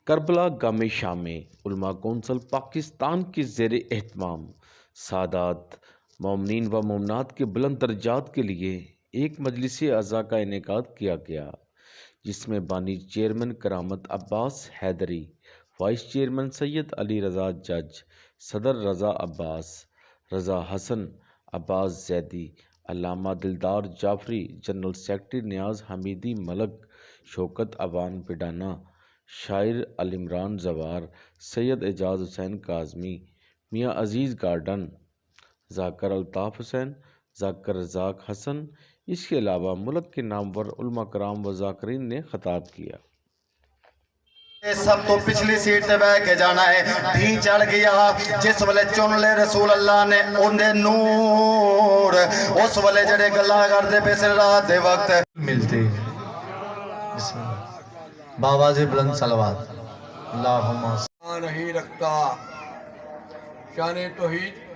کربلا گام شام میں علماء کونسل پاکستان کے زیر اہتمام سادات مومنین و مومنات کے بلند درجات کے لیے ایک مجلس اعضاء کا انعقاد کیا گیا، جس میں بانی چیئرمین کرامت عباس حیدری، وائس چیئرمین سید علی رضا جج، صدر رضا عباس، رضا حسن، عباس زیدی، علامہ دلدار جعفری، جنرل سیکرٹری نیاز حمیدی ملک، شوکت اوان پڈانا، شاعر علیمران زوار، سید اعجاز حسین کاظمی، میاں عزیز گارڈن، ذاکر الطاف حسین، ذاکر رزاق حسن، اس کے علاوہ ملک کے نامور علماء کرام و ذاکرین نے خطاب کیا۔ سب تو پچھلی سیٹ تے بہ کے جانا ہے، بھی چڑھ گیا جس والے چن لے رسول اللہ نے اندے نور، اس والے جڑے گلا کردے پے سر رات دے وقت ملتی ہے۔ بسم اللہ باواز بلند صلوات اللہم نہیں رکھتا شان توحید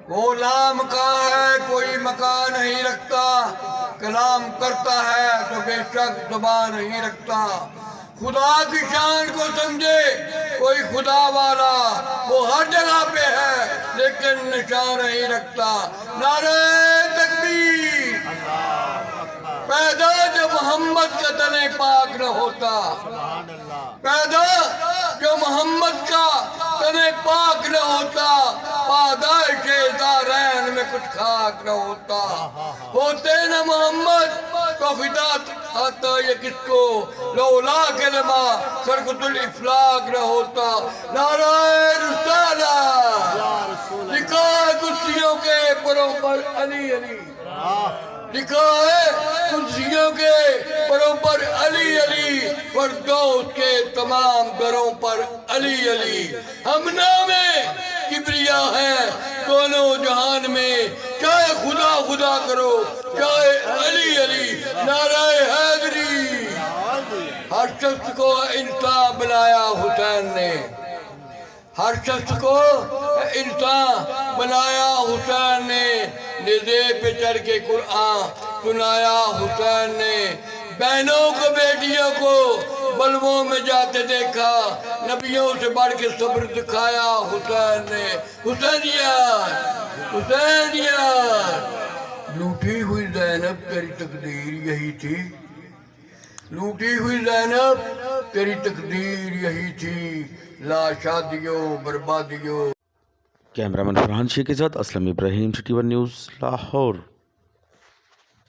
وہ لام کا ہے، کوئی مکان نہیں رکھتا، کلام کرتا ہے تو بے شک زبان نہیں رکھتا۔ خدا کی شان کو سمجھے کوئی خدا والا، وہ ہر جگہ پہ ہے لیکن نشان نہیں رکھتا۔ نعرہ تکبیر! پیدا جو محمد کا تن پاک نہ ہوتا، پیدا جو محمد کا تن پاک نہ ہوتا، پادائش دارین میں کچھ خاک نہ ہوتا۔ ہوتے نہ محمد تو خدا آتا یہ کس کو، لولا کلمہ سرکت الافلاق نہ ہوتا۔ نعرہ رسالہ! لکھا ہے کرسیوں کے پروں پر علی علی، لکھا ہے کرسیوں کے پروں پر علی علی، فردوس کے تمام دروں پر علی علی۔ ہم نامے کبریا ہیں دونوں جہان میں، چاہے خدا خدا کرو چاہے علی علی۔ نعرہ حیدری! ہر شخص کو انسان بنایا حسین نے، ہر شخص کو انسان بنایا حسین نے، نیزے پہ چڑھ کے قرآن سنایا حسین نے۔ بہنوں کو بیٹیوں کو بلووں میں جاتے دیکھا، نبیوں سے بڑھ کے صبر دکھایا حسین نے۔ حسینیت حسینیت! لوٹی ہوئی زینب تیری تقدیر یہی تھی، لوٹی ہوئی زینب تیری تقدیر یہی تھی، لا شادیوں بربادیوں۔ کیمرہ مین فرحان شیخ کے ساتھ اسلم ابراہیم، سٹی ون نیوز، لاہور۔